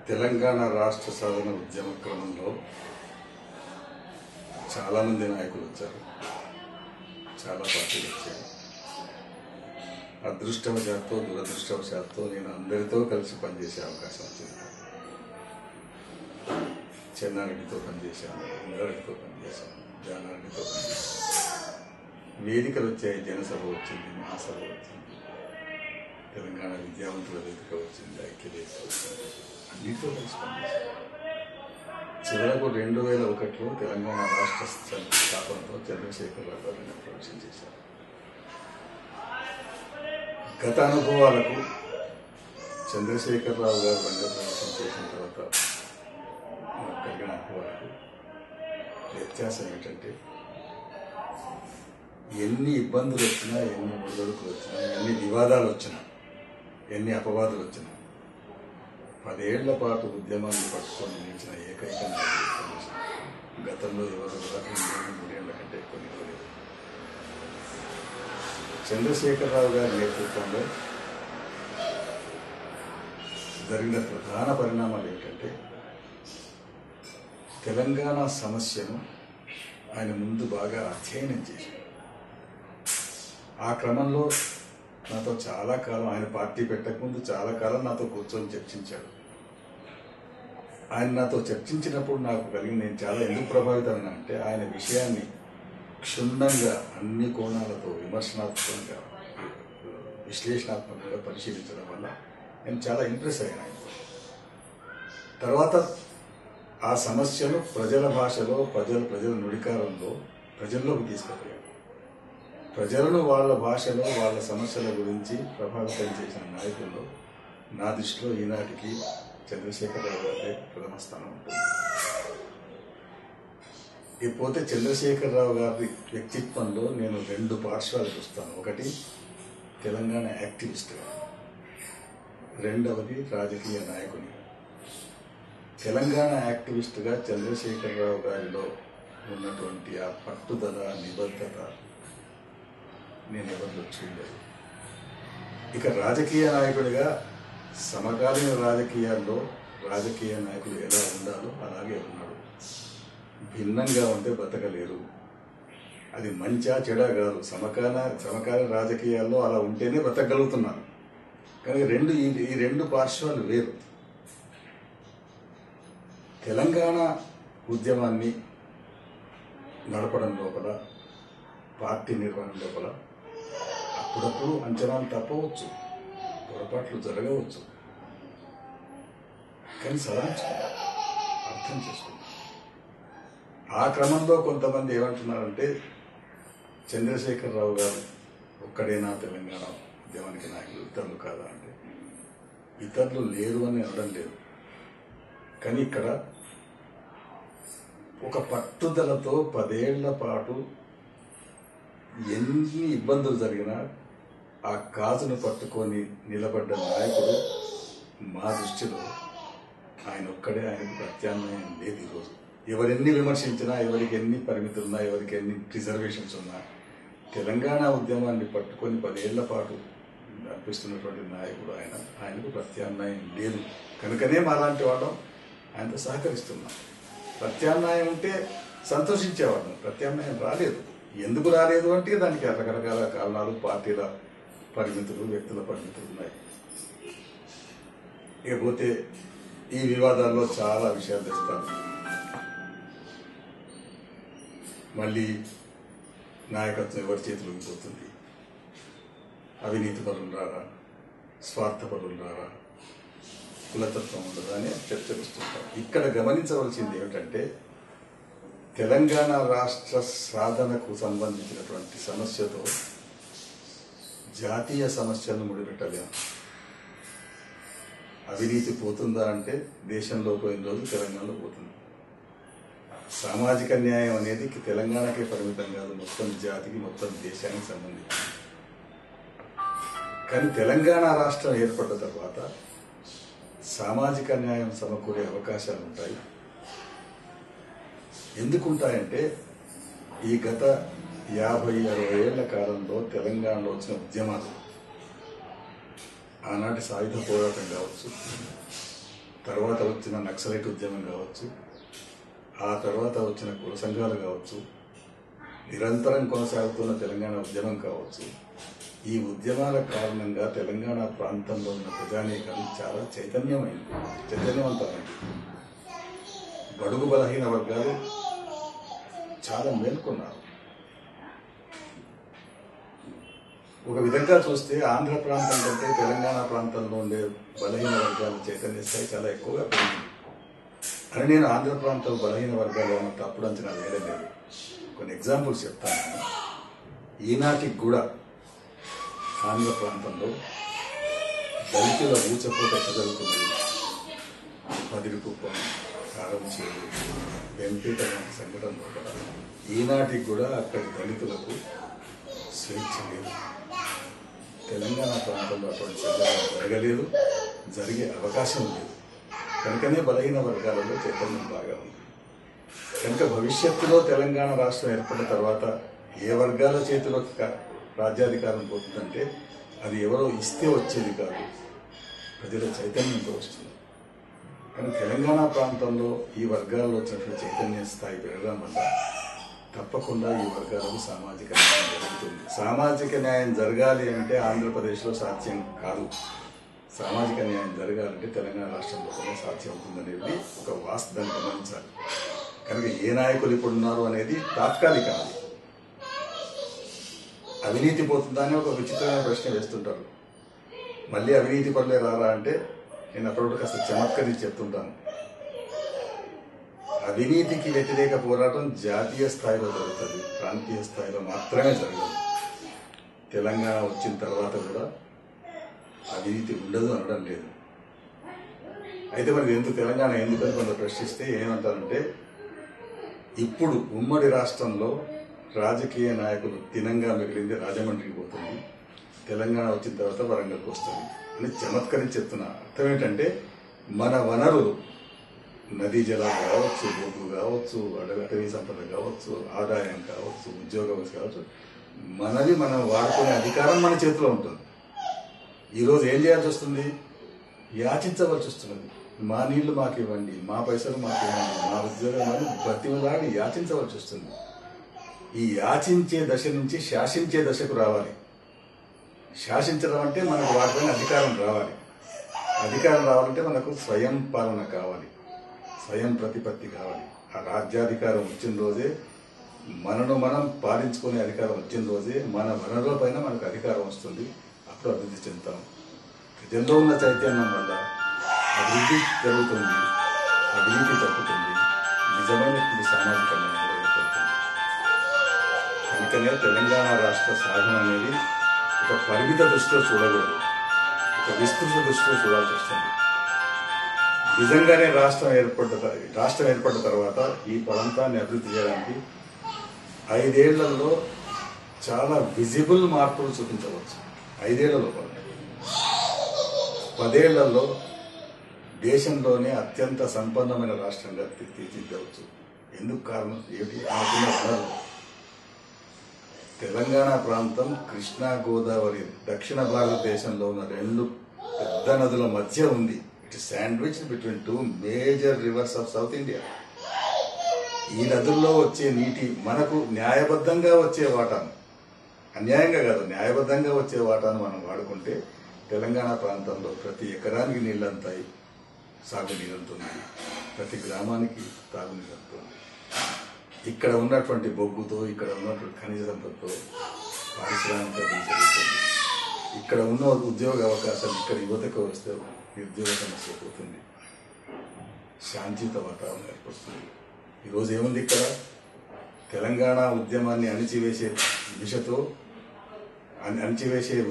తెలంగాణ రాష్ట్ర సాధన ఉద్యమ క్రమంలో చాలామంది నాయకులు వచ్చారు, చాలా పార్టీలు వచ్చాయి. అదృష్టవశాత్తు దురదృష్టవశాత్తు నేను అందరితో కలిసి పనిచేసే అవకాశం వచ్చింది. చెన్నారెడ్డితో పనిచేశాను, ఇంద్రారెడ్డితో పనిచేశాను, జానారెడ్డితో పనిచేశాను. వేదికలు వచ్చాయి, జనసభ వచ్చింది, మహాసభ వచ్చింది, తెలంగాణ విద్యావంతుల వేదిక వచ్చింది, ఐక్యవేదిక వచ్చింది, అన్నింటితో కలిసి పనిచేశాను. చివరకు 2001లో తెలంగాణ రాష్ట్ర స్థాపనతో చంద్రశేఖరరావు గారు రంగప్రవేశం చేశారు. గత అనుభవాలకు చంద్రశేఖరరావు గారు రంగప్రవేశం చేసిన తర్వాత కలిగిన అనుభవాలకు వ్యత్యాసం ఏంటంటే, ఎన్ని ఇబ్బందులు వచ్చినా, ఎన్ని ఒడిదుడుకులు వచ్చినా, ఎన్ని వివాదాలు వచ్చినా, ఎన్ని అపవాదులు వచ్చినా 10 ఏళ్ల పాటు ఉద్యమాన్ని పట్టుకొని నిలిచిన ఏకైక నాయకుడు గతంలో ఎవరు 2-3 ఏళ్ల కంటే ఎక్కువ నిలవలేదు. చంద్రశేఖరరావు గారి నేతృత్వంలో జరిగిన ప్రధాన పరిణామాలు ఏమిటంటే, తెలంగాణ సమస్యను ఆయన ముందు బాగా అధ్యయనం చేశారు. ఆ క్రమంలో నాతో చాలా కాలం, ఆయన పార్టీ పెట్టకముందు చాలా కాలం నాతో కూర్చొని చర్చించాడు. ఆయన నాతో చర్చించినప్పుడు నాకు కలిగిన, నేను చాలా ఎందుకు ప్రభావితమైన అంటే, ఆయన విషయాన్ని క్షుణ్ణంగా అన్ని కోణాలతో విమర్శనాత్మకంగా విశ్లేషణాత్మకంగా పరిశీలించడం వల్ల నేను చాలా ఇంప్రెస్ అయ్యాను ఆయనతో. తర్వాత ఆ సమస్యను ప్రజల భాషలో, ప్రజల నుడికారంలో ప్రజల్లోకి తీసుకుపోయాడు. ప్రజలను వాళ్ళ భాషలో వాళ్ళ సమస్యల గురించి ప్రభావితం చేసిన నాయకుల్లో నా దృష్టిలో ఈనాటికి చంద్రశేఖరరావు గారి ప్రథమ స్థానం ఉంటుంది. ఇకపోతే చంద్రశేఖరరావు గారి వ్యక్తిత్వంలో నేను 2 పార్శ్వాలు చూస్తాను. ఒకటి తెలంగాణ యాక్టివిస్ట్గా, రెండవది రాజకీయ నాయకుని. తెలంగాణ యాక్టివిస్ట్గా చంద్రశేఖరరావు గారిలో ఉన్నటువంటి ఆ పట్టుదల, నిబద్ధత నేను ఎవరిలో చూడలేదు. ఇక రాజకీయ నాయకుడిగా సమకాలీన రాజకీయాల్లో రాజకీయ నాయకులు ఎలా ఉండాలో అలాగే ఉన్నాడు. భిన్నంగా ఉంటే బతకలేరు. అది మంచా చెడా కాదు, సమకాలీన రాజకీయాల్లో అలా ఉంటేనే బతకగలుగుతున్నారు. కానీ ఈ రెండు పార్శ్వాలు వేరు. తెలంగాణ ఉద్యమాన్ని నడపడం లోపల, పార్టీ నిర్వహణ లోపల అప్పుడప్పుడు అంచనాలు తప్పవచ్చు, పొరపాట్లు జరగవచ్చు. కానీ సవరించుకుంటాం, అర్థం చేసుకుంటాం. ఆ క్రమంలో కొంతమంది ఏమంటున్నారంటే, చంద్రశేఖరరావు గారు ఒక్కడేనా తెలంగాణ ఉద్యమానికి నాయకులు, ఇతరులు కాదా అంటే, ఇతరులు లేరు అని అనడం లేదు. కానీ ఇక్కడ ఒక పట్టుదలతో 10 ఏళ్ల పాటు ఎన్ని ఇబ్బందులు జరిగినా ఆ కాజును పట్టుకొని నిలబడ్డ నాయకుడు మా దృష్టిలో ఆయన ఒక్కడే. ఆయనకు ప్రత్యామ్నాయం లేదు. ఈరోజు ఎవరెన్ని విమర్శించినా, ఎవరికి ఎన్ని పరిమితులున్నా, ఎవరికి ఎన్ని రిజర్వేషన్స్ ఉన్నా, తెలంగాణ ఉద్యమాన్ని పట్టుకొని 10 ఏళ్ల పాటు నడిపిస్తున్నటువంటి నాయకుడు ఆయనకు ప్రత్యామ్నాయం లేదు. కనుకనే మాలాంటి వాళ్ళం ఆయనతో సహకరిస్తున్నాం. ప్రత్యామ్నాయం ఉంటే సంతోషించేవాళ్ళం. ప్రత్యామ్నాయం రాలేదు. ఎందుకు రాలేదు అంటే దానికి రకరకాల కారణాలు, పార్టీల పరిమితులు, వ్యక్తుల పరిమితులు ఉన్నాయి. ఇకపోతే ఈ వివాదాల్లో చాలా విషయాలు తెస్తారు. మళ్ళీ నాయకత్వం ఎవరి చేతులకు పోతుంది, అవినీతి పరులు రారా, స్వార్థ పరులు రారా, కులతత్వం ఉండదా అని చర్చకొస్తుంటారు. ఇక్కడ గమనించవలసింది ఏమిటంటే, తెలంగాణ రాష్ట్ర సాధనకు సంబంధించినటువంటి సమస్యతో జాతీయ సమస్యలను ముడిపెట్టలేము. అవినీతి పోతుందా అంటే దేశంలో పోయిన రోజు తెలంగాణలో పోతుంది. సామాజిక న్యాయం అనేది తెలంగాణకే పరిమితం కాదు, మొత్తం జాతికి, మొత్తం దేశానికి సంబంధించింది. కానీ తెలంగాణ రాష్ట్రం ఏర్పడ్డ తర్వాత సామాజిక న్యాయం సమకూరే అవకాశాలు ఉంటాయి. ఎందుకుంటాయంటే, ఈ గత 50-60 ఏళ్ల కాలంలో తెలంగాణలో వచ్చిన ఉద్యమాలు, ఆనాటి సాయుధ పోరాటం కావచ్చు, తర్వాత వచ్చిన నక్సలైట్ ఉద్యమం కావచ్చు, ఆ తర్వాత వచ్చిన కుల సంఘాలు కావచ్చు, నిరంతరం కొనసాగుతున్న తెలంగాణ ఉద్యమం కావచ్చు, ఈ ఉద్యమాల కారణంగా తెలంగాణ ప్రాంతంలో ఉన్న ప్రజానీకం చాలా చైతన్యవంతమైంది. బడుగు బలహీన వర్గాలు చాలా మేల్కొన్నారు. ఒక విధంగా చూస్తే ఆంధ్ర ప్రాంతం కంటే తెలంగాణ ప్రాంతంలో ఉండే బలహీన వర్గాల చైతన్య స్థాయి చాలా ఎక్కువగా పెరిగింది అని నేను ఆంధ్ర ప్రాంతం బలహీన వర్గాలు ఏమన్నా తప్పుడు అంచనా వేయడం లేదు. కొన్ని ఎగ్జాంపుల్స్ చెప్తాను. ఈనాటికి కూడా ఆంధ్ర ప్రాంతంలో దళితుల ఊచపోట జరుగుతున్నది. పదిరికుప్పం, కారంచేరు, వెంపేట లాంటి సంఘటనలో కూడా ఈనాటికి కూడా అక్కడి దళితులకు స్వేచ్ఛ లేదు. తెలంగాణ ప్రాంతంలో అటువంటి సంఘటన జరగలేదు, జరిగే అవకాశం లేదు. కనుకనే బలహీన వర్గాలలో చైతన్యం బాగా ఉంది. కనుక భవిష్యత్తులో తెలంగాణ రాష్ట్రం ఏర్పడిన తర్వాత ఏ వర్గాల చేతిలో రాజ్యాధికారం పోతుందంటే అది ఎవరో ఇస్తే వచ్చేది కాదు, ప్రజల చైతన్యంతో వస్తుంది. కానీ తెలంగాణ ప్రాంతంలో ఈ వర్గాల్లో వచ్చినటువంటి చైతన్య స్థాయి పెరగడం వల్ల తప్పకుండా ఈ వర్గాలకు సామాజిక న్యాయం జరుగుతుంది. సామాజిక న్యాయం జరగాలి అంటే ఆంధ్రప్రదేశ్లో సాధ్యం కాదు. సామాజిక న్యాయం జరగాలంటే తెలంగాణ రాష్ట్రంలోనే సాధ్యం అవుతుందనేది ఒక వాస్తవాన్ని గమనించాలి. కనుక ఏ నాయకులు ఇప్పుడు ఉన్నారు అనేది తాత్కాలికం. అవినీతి పోతుందా అని ఒక విచిత్రమైన ప్రశ్న వేస్తుంటారు. మళ్ళీ అవినీతి పనులే రారా అంటే నేను అప్పుడప్పుడు కాస్త చమత్కరించి చెప్తుంటాను. అవినీతికి వ్యతిరేక పోరాటం జాతీయ స్థాయిలో జరుగుతుంది, ప్రాంతీయ స్థాయిలో మాత్రమే జరగదు. తెలంగాణ వచ్చిన తర్వాత కూడా అవినీతి ఉండదు అనడం లేదు. అయితే మరి తెలంగాణ ఎందుకని కొందరు ప్రశ్నిస్తే ఏమంటారంటే, ఇప్పుడు ఉమ్మడి రాష్ట్రంలో రాజకీయ నాయకులు తినంగా మిగిలింది రాజమండ్రికి పోతుంది, తెలంగాణ వచ్చిన తర్వాత వరంగల్కి వస్తుంది అని చమత్కరించి చెప్తున్నా. అర్థం ఏంటంటే మన వనరులు నదీ జలాలు కావచ్చు, బొగ్గు కావచ్చు, అటవీ సంపద కావచ్చు, ఆదాయం కావచ్చు, ఉద్యోగం కావచ్చు, మనది మనం వాడుకునే అధికారం మన చేతిలో ఉంటుంది. ఈరోజు ఏం చేయాల్సి వస్తుంది? యాచించవలసి వస్తున్నది. మా నీళ్లు మాకు ఇవ్వండి, మా పైసలు మాకు ఇవ్వండి, మా ఉద్యోగాలను బతిమలాడి యాచించవలసి వస్తుంది. ఈ యాచించే దశ నుంచి శాసించే దశకు రావాలి. శాసించడం అంటే మనకు వాటిపైన అధికారం రావాలి. అధికారం రావాలంటే మనకు స్వయం పాలన కావాలి, స్వయం ప్రతిపత్తి కావాలి. ఆ రాజ్యాధికారం వచ్చిన రోజే, మనను మనం పాలించుకునే అధికారం వచ్చిన రోజే మన వనరుల పైన మనకు అధికారం వస్తుంది. అప్పుడు అభివృద్ధి చెందుతాం. ప్రజల్లో ఉన్న చైతన్యం వల్ల అభివృద్ధి జరుగుతుంది, అవినీతి తగ్గుతుంది, నిజమైనటువంటి సామాజిక న్యాయం ఏర్పడుతుంది. కనుకనే తెలంగాణ రాష్ట్ర సాధన అనేది ఒక పరిమిత దృష్టిలో చూడకూడదు, ఒక విస్తృత దృష్టిలో చూడాల్సి వస్తుంది. నిజంగానే రాష్ట్రం ఏర్పడిన తర్వాత ఈ ప్రాంతాన్ని అభివృద్ధి చేయడానికి 5 ఏళ్లలో చాలా విజిబుల్ మార్పులు చూపించవచ్చు. 5 ఏళ్లలో 10 ఏళ్లలో దేశంలోనే అత్యంత సంపన్నమైన రాష్ట్రంగా తీర్చిదిద్దవచ్చు. ఎందుకు కారణం ఏమిటి? అనుకున్న వనరులు. తెలంగాణ ప్రాంతం కృష్ణా గోదావరి దక్షిణ భారతదేశంలో ఉన్న 2 పెద్ద నదుల మధ్య ఉంది. It is sandwich between 2 major reverse of south India. ఈ నదుల్లో వచ్చే నీటి మనకు న్యాయబద్ధంగా వచ్చే వాటాను, అన్యాయంగా కాదు, న్యాయబద్ధంగా వచ్చే వాటాను మనం వాడుకుంటే తెలంగాణ ప్రాంతంలో ప్రతి ఎకరానికి నీళ్ళు అందుతాయి, సాగునీరు అందుతుంది, ప్రతి గ్రామానికి తాగునీరు అందుతుంది. ఇక్కడ ఉన్నటువంటి బొగ్గుతో, ఇక్కడ ఉన్నటువంటి ఖనిజ సంపదతో పారిశ్రామిక అభివృద్ధి జరుగుతుంది. ఇక్కడ ఉన్న ఉద్యోగ అవకాశాలు ఇక్కడ యువతకు వస్తే నిరుద్యోగ సమస్య పోతుంది, శాంతియుత వాతావరణం ఏర్పడుతుంది. ఈరోజు ఏముంది? ఇక్కడ తెలంగాణ ఉద్యమాన్ని అణిచివేసే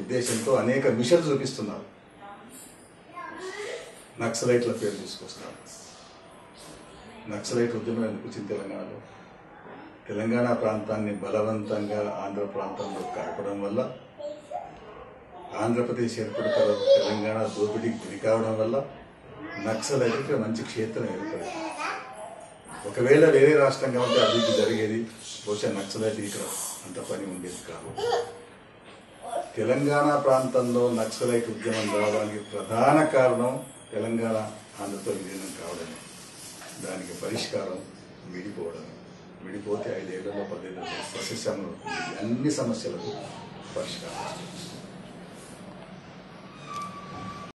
ఉద్దేశంతో అనేక మిషన్లు చూపిస్తున్నారు. నక్సలైట్ల పేరు తీసుకొస్తారు. నక్సలైట్ ఉద్యమం ఎందుకు వచ్చింది తెలంగాణలో? తెలంగాణ ప్రాంతాన్ని బలవంతంగా ఆంధ్ర ప్రాంతంలో కలపడం వల్ల, ఆంధ్రప్రదేశ్ ఏర్పడిన తర్వాత తెలంగాణ దోపిడీకి గురి కావడం వల్ల నక్సలైట్కి మంచి క్షేత్రం ఏర్పడింది. ఒకవేళ వేరే రాష్ట్రంగా ఉంటే అభివృద్ధి జరిగేది, బహుశా నక్సలైట్ ఇక్కడ అంత పని ఉండేది కాదు. తెలంగాణ ప్రాంతంలో నక్సలైట్ ఉద్యమం రావడానికి ప్రధాన కారణం తెలంగాణ అందరితో విలీనం కావడమే. దానికి పరిష్కారం విడిపోవడం. విడిపోతే 5 ఏళ్లలో 10 ఏళ్లలో సస్యశ్యామలం అవుతుంది. అన్ని సమస్యలకు పరిష్కారం వస్తుంది.